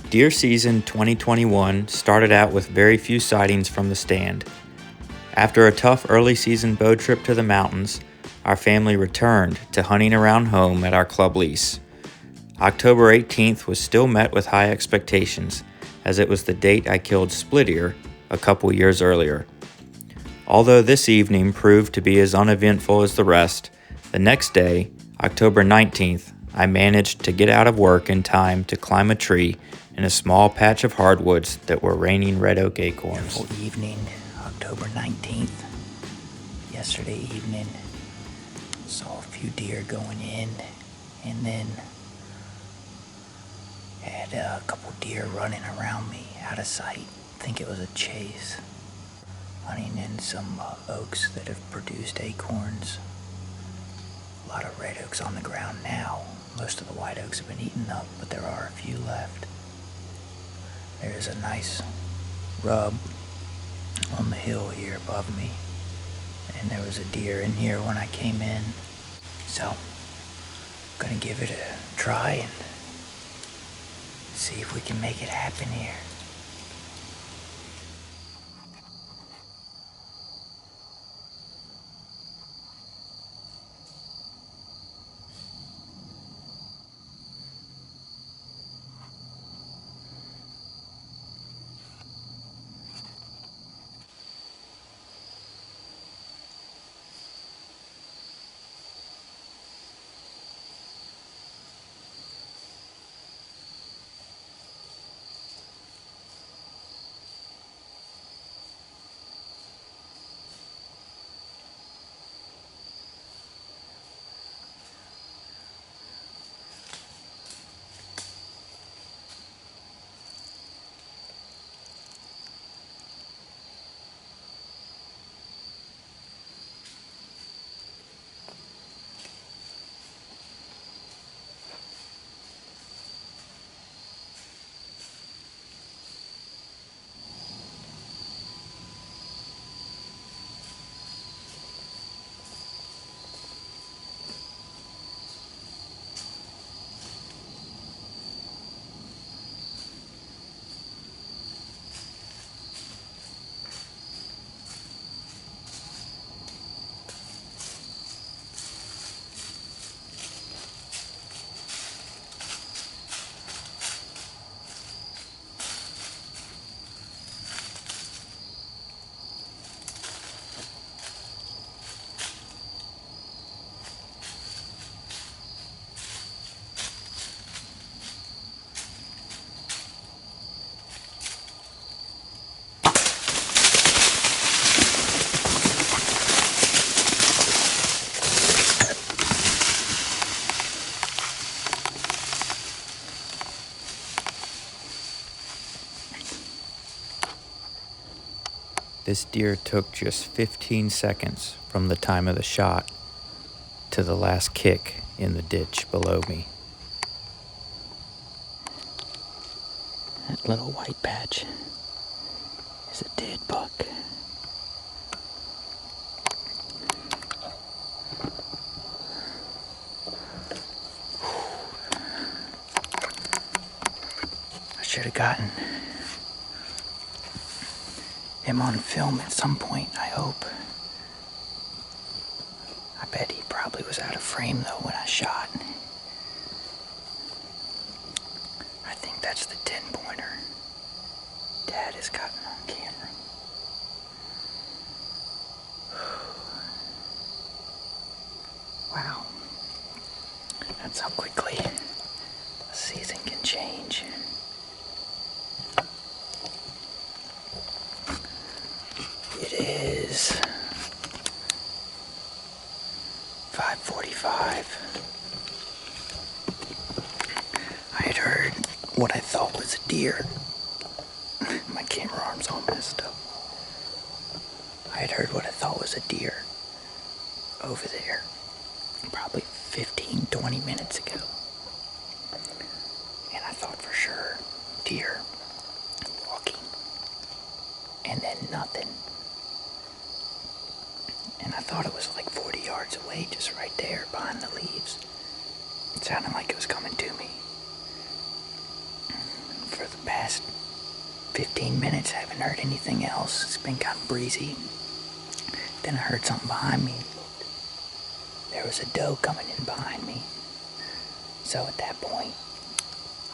Deer season 2021 started out with very few sightings from the stand. After a tough early season bow trip to the mountains, our family returned to hunting around home at our club lease. October 18th was still met with high expectations, as it was the date I killed split ear a couple years earlier. Although this evening proved to be as uneventful as the rest, the next day, October 19th, I managed to get out of work in time to climb a tree in a small patch of hardwoods that were raining red oak acorns. Beautiful evening, October 19th. Yesterday evening, saw a few deer going in, and then had a couple deer running around me out of sight. I think it was a chase. Hunting in some oaks that have produced acorns. A lot of red oaks on the ground now. Most of the white oaks have been eaten up, but there are a few left. There's a nice rub on the hill here above me, and there was a deer in here when I came in. So, I'm gonna give it a try and see if we can make it happen here. This deer took just 15 seconds from the time of the shot to the last kick in the ditch below me. That little white patch is a dead buck. I should have gotten him on film at some point, I hope. I bet he probably was out of frame though when I shot. I think that's the 10-pointer Dad has gotten on camera. Wow. That's how quickly a season can change. It is 5:45. I had heard what I thought was a deer. My camera arm's all messed up. I had heard what I thought was a deer over there probably 15-20 minutes ago. And I thought for sure deer walking, and then nothing. And I thought it was like 40 yards away, just right there behind the leaves. It sounded like it was coming to me. 15 minutes, haven't heard anything else. It's been kind of breezy. Then I heard something behind me. There was a doe coming in behind me. So at that point,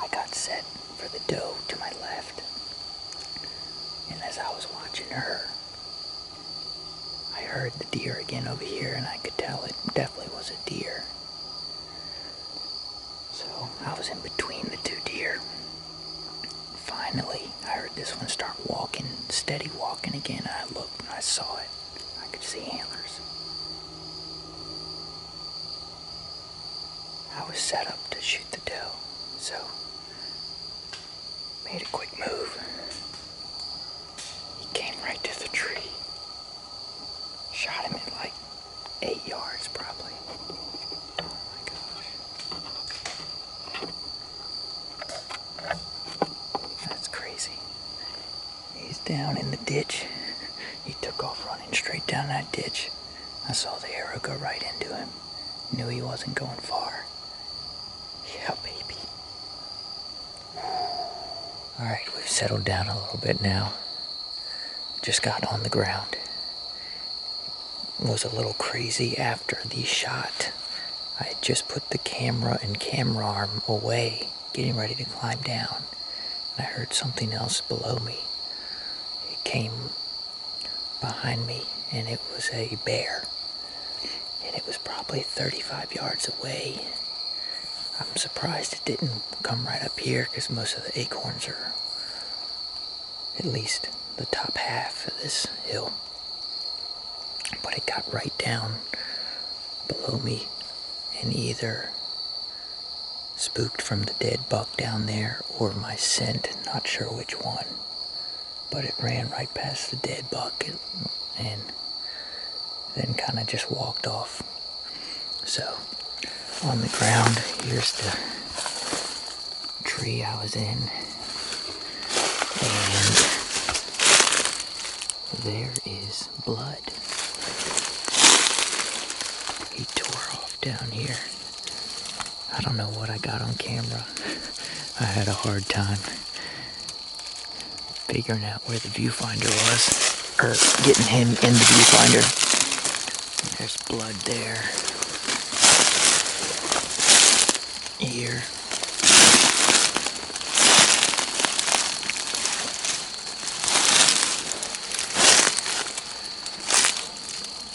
I got set for the doe to my left. And as I was watching her, I heard the deer again over here, and I could tell it definitely was a deer. So I was in between the two deer. Finally, I heard this one start walking, steady walking again. I looked and I saw it. I could see antlers. I was set up to shoot the doe, so made a quick move. He came right to the tree. Shot him at like 8 yards probably. Oh my gosh. That's crazy. He's down in the ditch. He took off running straight down that ditch. I saw the arrow go right into him. Knew he wasn't going far. Yeah, baby. Alright, we've settled down a little bit now. Just got on the ground. Was a little crazy after the shot. I had just put the camera and camera arm away, getting ready to climb down, and I heard something else below me. It came behind me, and it was a bear, and it was probably 35 yards away. I'm surprised it didn't come right up here, because most of the acorns are at least the top half of this hill. But it got right down below me and either spooked from the dead buck down there or my scent, not sure which one. But it ran right past the dead buck and then kind of just walked off. So on the ground, here's the tree I was in, and there is blood. He tore off down here. I don't know what I got on camera. I had a hard time figuring out where the viewfinder was, or getting him in the viewfinder. And there's blood there. Here.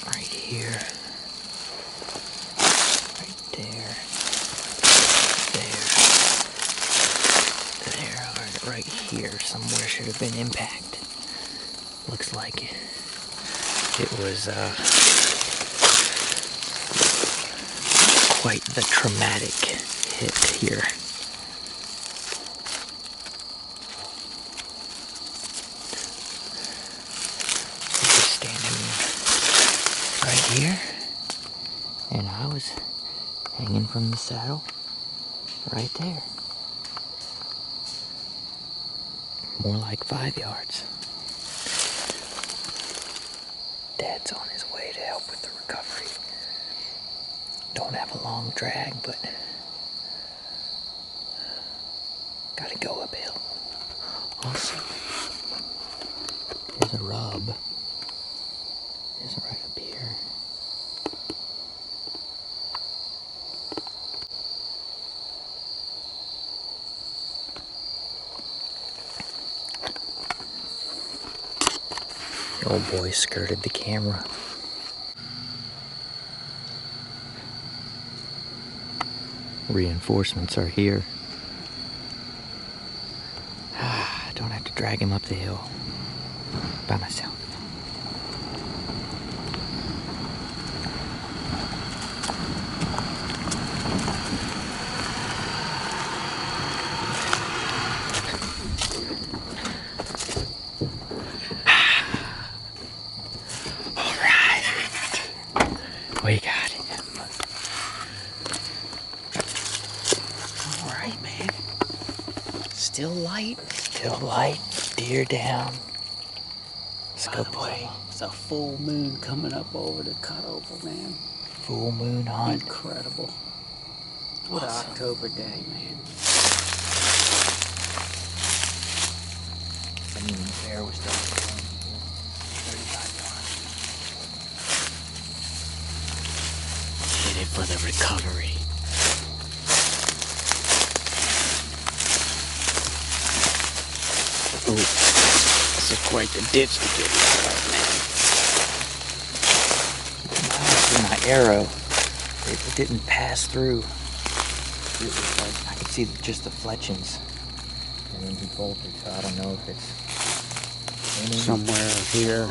Right here. Right there. There, or right here somewhere should have been impact. Looks like it was quite the traumatic hit here. He was standing right here, and I was hanging from the saddle right there. More like 5 yards. Dad's on his way to help with the recovery. Don't have a long drag, but gotta go uphill. Also, there's a rub. It's right up here. The old boy skirted the camera. Reinforcements are here. I don't have to drag him up the hill by myself. All right, we got him. All right, man. Still light. Still light. Deer down. Let's go play. It's a full moon coming up over the cutover, man. Full moon hunt. Incredible. What an October day, man. recovery. Oh, this is quite the ditch to get out of, Miles with my arrow, it didn't pass through. It was like, I could see just the fletchings. And then he bolted, so I don't know if it's man. Somewhere here.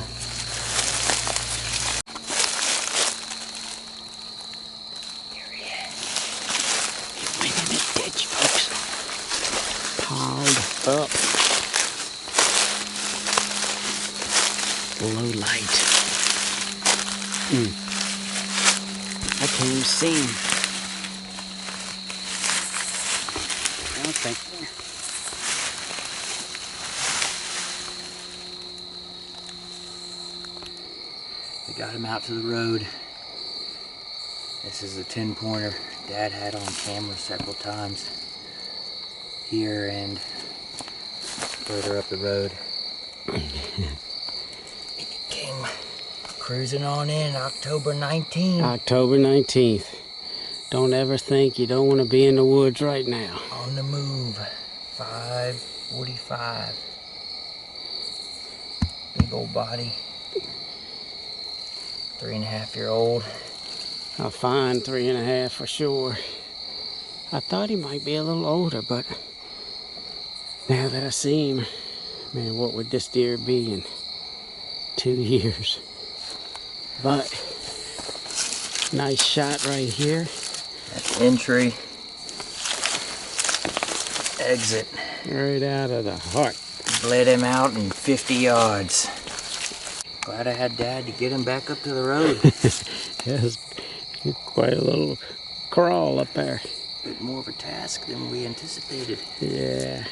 Here he is. He went in the ditch, folks. Piled up. Low light. I can't even see him. I don't think. We got him out to the road. This is a 10-pointer Dad had on camera several times. Here and further up the road. Came cruising on in October 19th. October 19th. Don't ever think you don't want to be in the woods right now. On the move. 5:45. Big old body. 3.5-year-old. A fine 3.5 for sure. I thought he might be a little older, but now that I see him, man, what would this deer be in 2 years? But nice shot right here. That's entry. Exit. Right out of the heart. Bled him out in 50 yards. Glad I had Dad to get him back up to the road. It was quite a little crawl up there. Bit more of a task than we anticipated. Yeah,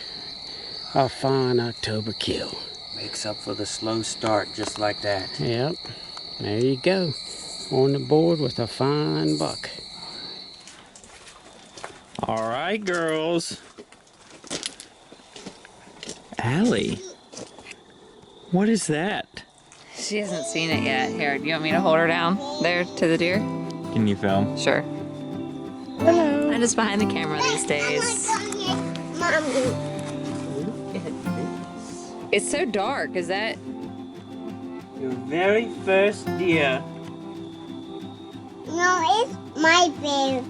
a fine October kill. Makes up for the slow start just like that. Yep, there you go. On the board with a fine buck. All right, girls. Allie, what is that? She hasn't seen it yet. Here, do you want me to hold her down there to the deer? Can you film? Sure. Hello. I'm just behind the camera these days. It's so dark. Is that? Your very first deer. No, it's my favorite.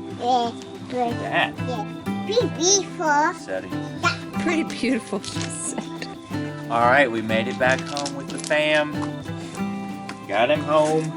That. Yeah. Pretty beautiful. Setting. Pretty beautiful, she said. All right, we made it back home with the fam. Got him home.